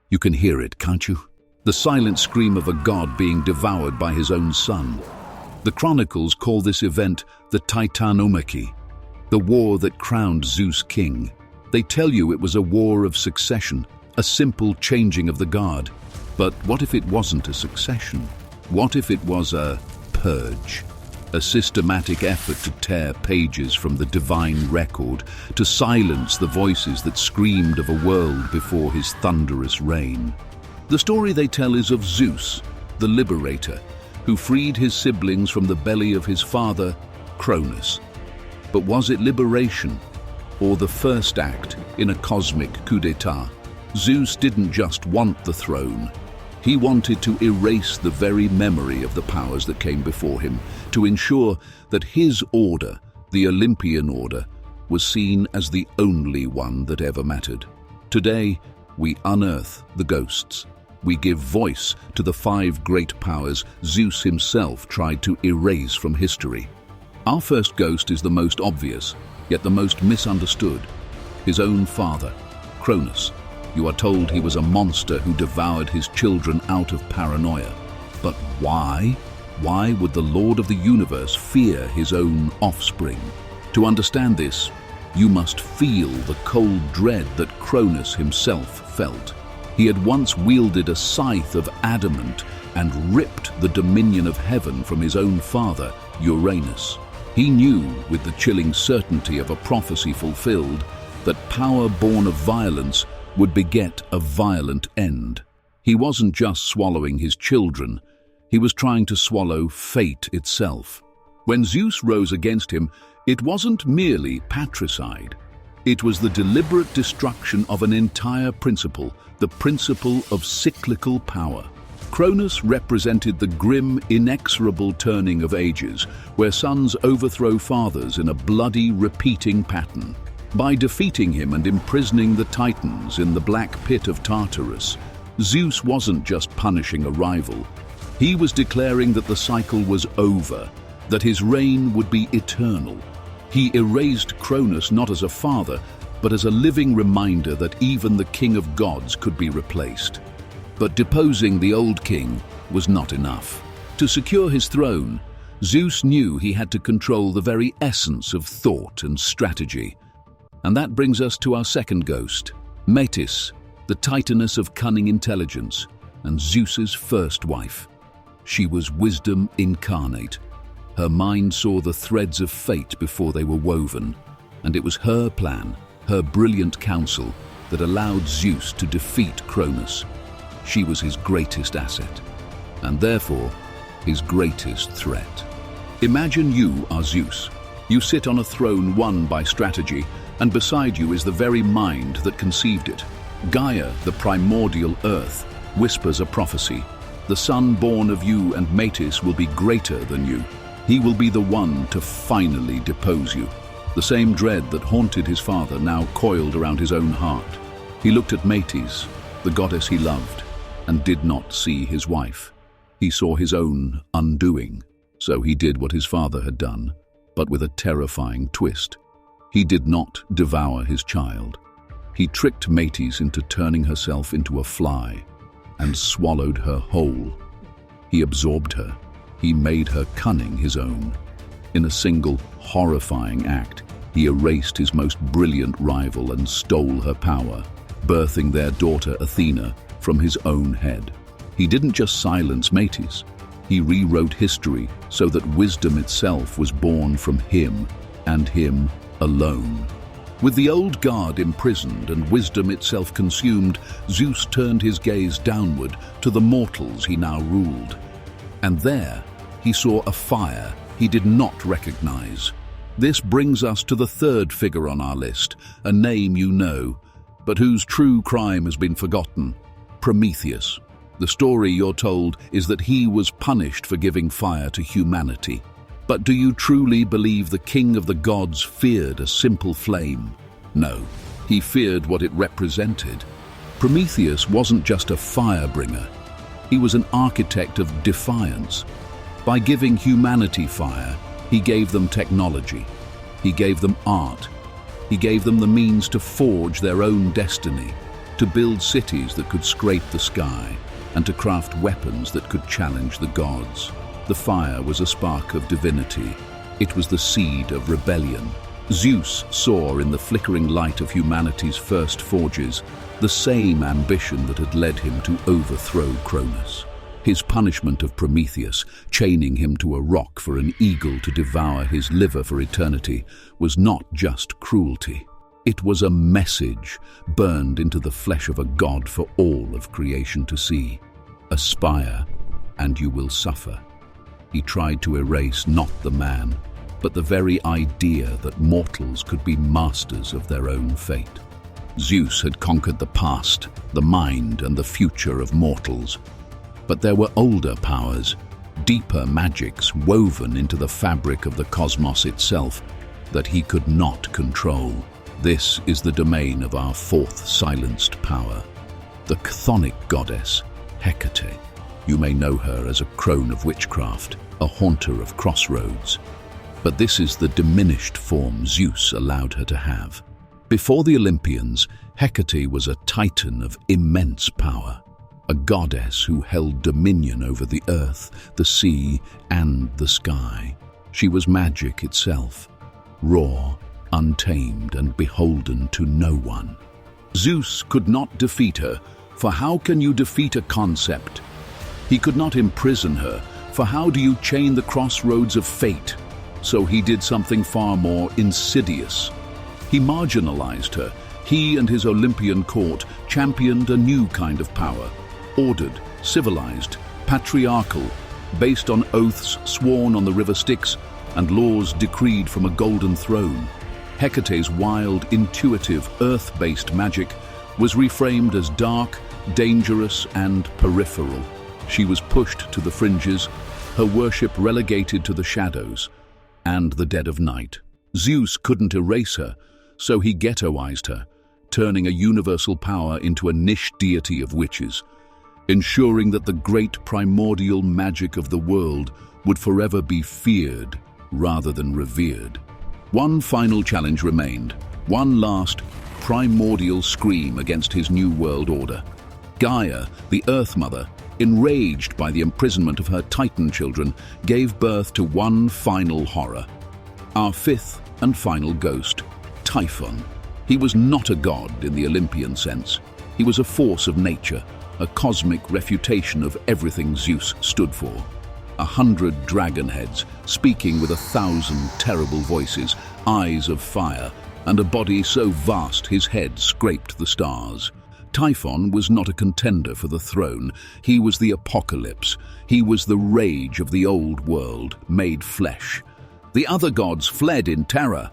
You can hear it, can't you? The silent scream of a god being devoured by his own son. The chronicles call this event the Titanomachy, the war that crowned Zeus king. They tell you it was a war of succession, a simple changing of the guard. But what if it wasn't a succession? What if it was a purge? A systematic effort to tear pages from the divine record, to silence the voices that screamed of a world before his thunderous reign. The story they tell is of Zeus, the liberator, who freed his siblings from the belly of his father, Cronus. But was it liberation, or the first act in a cosmic coup d'etat? Zeus didn't just want the throne. He wanted to erase the very memory of the powers that came before him, to ensure that his order, the Olympian order, was seen as the only one that ever mattered. Today, we unearth the ghosts. We give voice to the 5 great powers Zeus himself tried to erase from history. Our first ghost is the most obvious, yet the most misunderstood. His own father, Cronus. You are told he was a monster who devoured his children out of paranoia. But why? Why would the Lord of the universe fear his own offspring? To understand this, you must feel the cold dread that Cronus himself felt. He had once wielded a scythe of adamant and ripped the dominion of heaven from his own father, Uranus. He knew, with the chilling certainty of a prophecy fulfilled, that power born of violence would beget a violent end. He wasn't just swallowing his children, he was trying to swallow fate itself. When Zeus rose against him, it wasn't merely patricide. It was the deliberate destruction of an entire principle, the principle of cyclical power. Cronus represented the grim, inexorable turning of ages, where sons overthrow fathers in a bloody, repeating pattern. By defeating him and imprisoning the Titans in the black pit of Tartarus, Zeus wasn't just punishing a rival. He was declaring that the cycle was over, that his reign would be eternal. He erased Cronus not as a father, but as a living reminder that even the king of gods could be replaced. But deposing the old king was not enough. To secure his throne, Zeus knew he had to control the very essence of thought and strategy. And that brings us to our second ghost, Metis, the titaness of cunning intelligence, and Zeus's first wife. She was wisdom incarnate. Her mind saw the threads of fate before they were woven, and it was her plan, her brilliant counsel, that allowed Zeus to defeat Cronus. She was his greatest asset, and therefore his greatest threat. Imagine you are Zeus. You sit on a throne won by strategy, and beside you is the very mind that conceived it. Gaia, the primordial earth, whispers a prophecy. The son born of you and Metis will be greater than you. He will be the one to finally depose you. The same dread that haunted his father now coiled around his own heart. He looked at Metis, the goddess he loved, and did not see his wife. He saw his own undoing, so he did what his father had done, but with a terrifying twist. He did not devour his child. He tricked Metis into turning herself into a fly and swallowed her whole. He absorbed her. He made her cunning his own. In a single, horrifying act, he erased his most brilliant rival and stole her power, birthing their daughter Athena from his own head. He didn't just silence Metis. He rewrote history so that wisdom itself was born from him and him alone. With the old guard imprisoned and wisdom itself consumed, Zeus turned his gaze downward to the mortals he now ruled. And there, he saw a fire he did not recognize. This brings us to the third figure on our list, a name you know, but whose true crime has been forgotten: Prometheus. The story, you're told, is that he was punished for giving fire to humanity. But do you truly believe the king of the gods feared a simple flame? No, he feared what it represented. Prometheus wasn't just a firebringer. He was an architect of defiance. By giving humanity fire, he gave them technology. He gave them art. He gave them the means to forge their own destiny. to build cities that could scrape the sky, and to craft weapons that could challenge the gods. The fire was a spark of divinity. It was the seed of rebellion. Zeus saw in the flickering light of humanity's first forges the same ambition that had led him to overthrow Cronus. His punishment of Prometheus, chaining him to a rock for an eagle to devour his liver for eternity, was not just cruelty. It was a message burned into the flesh of a god for all of creation to see. Aspire, and you will suffer. He tried to erase not the man, but the very idea that mortals could be masters of their own fate. Zeus had conquered the past, the mind, and the future of mortals. But there were older powers, deeper magics woven into the fabric of the cosmos itself that he could not control. This is the domain of our fourth silenced power, the chthonic goddess, Hecate. You may know her as a crone of witchcraft, a haunter of crossroads. But this is the diminished form Zeus allowed her to have. Before the Olympians, Hecate was a titan of immense power, a goddess who held dominion over the earth, the sea, and the sky. She was magic itself, raw, untamed, and beholden to no one. Zeus could not defeat her, for how can you defeat a concept? He could not imprison her, for how do you chain the crossroads of fate? So he did something far more insidious. He marginalized her. He and his Olympian court championed a new kind of power, ordered, civilized, patriarchal, based on oaths sworn on the river Styx and laws decreed from a golden throne. Hecate's wild, intuitive, earth-based magic was reframed as dark, dangerous, and peripheral. She was pushed to the fringes, her worship relegated to the shadows and the dead of night. Zeus couldn't erase her, so he ghettoized her, turning a universal power into a niche deity of witches, ensuring that the great primordial magic of the world would forever be feared rather than revered. One final challenge remained, one last primordial scream against his new world order. Gaia, the Earth Mother, enraged by the imprisonment of her Titan children, gave birth to one final horror. Our fifth and final ghost, Typhon. He was not a god in the Olympian sense. He was a force of nature, a cosmic refutation of everything Zeus stood for. 100 dragon heads, speaking with 1,000 terrible voices, eyes of fire, and a body so vast his head scraped the stars. Typhon was not a contender for the throne. He was the apocalypse. He was the rage of the old world, made flesh. The other gods fled in terror.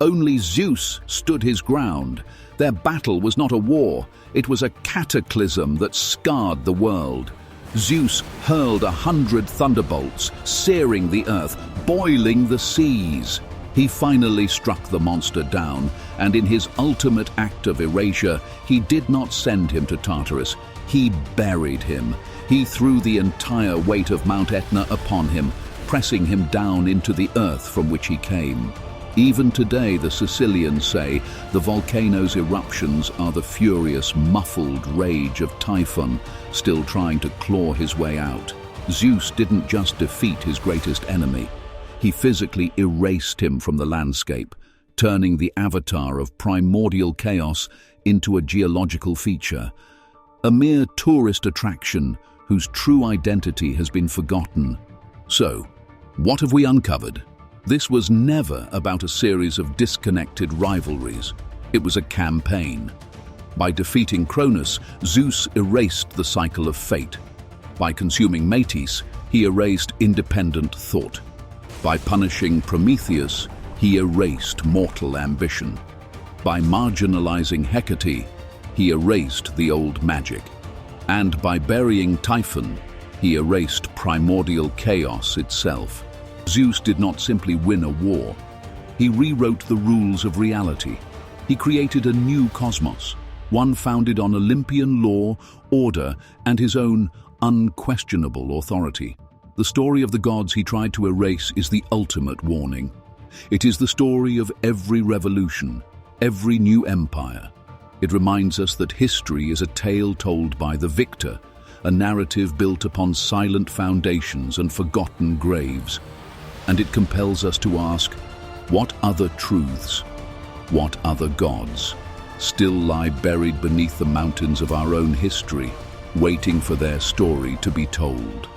Only Zeus stood his ground. Their battle was not a war. It was a cataclysm that scarred the world. Zeus hurled 100 thunderbolts, searing the earth, boiling the seas. He finally struck the monster down, and in his ultimate act of erasure, he did not send him to Tartarus. He buried him. He threw the entire weight of Mount Etna upon him, pressing him down into the earth from which he came. Even today, the Sicilians say the volcano's eruptions are the furious, muffled rage of Typhon, still trying to claw his way out. Zeus didn't just defeat his greatest enemy. He physically erased him from the landscape, turning the avatar of primordial chaos into a geological feature, a mere tourist attraction whose true identity has been forgotten. So, what have we uncovered? This was never about a series of disconnected rivalries. It was a campaign. By defeating Cronus, Zeus erased the cycle of fate. By consuming Metis, he erased independent thought. By punishing Prometheus, he erased mortal ambition. By marginalizing Hecate, he erased the old magic. And by burying Typhon, he erased primordial chaos itself. Zeus did not simply win a war. He rewrote the rules of reality. He created a new cosmos, one founded on Olympian law, order, and his own unquestionable authority. The story of the gods he tried to erase is the ultimate warning. It is the story of every revolution, every new empire, It reminds us that history is a tale told by the victor, a narrative built upon silent foundations and forgotten graves. And it compels us to ask, what other truths, what other gods, still lie buried beneath the mountains of our own history, waiting for their story to be told?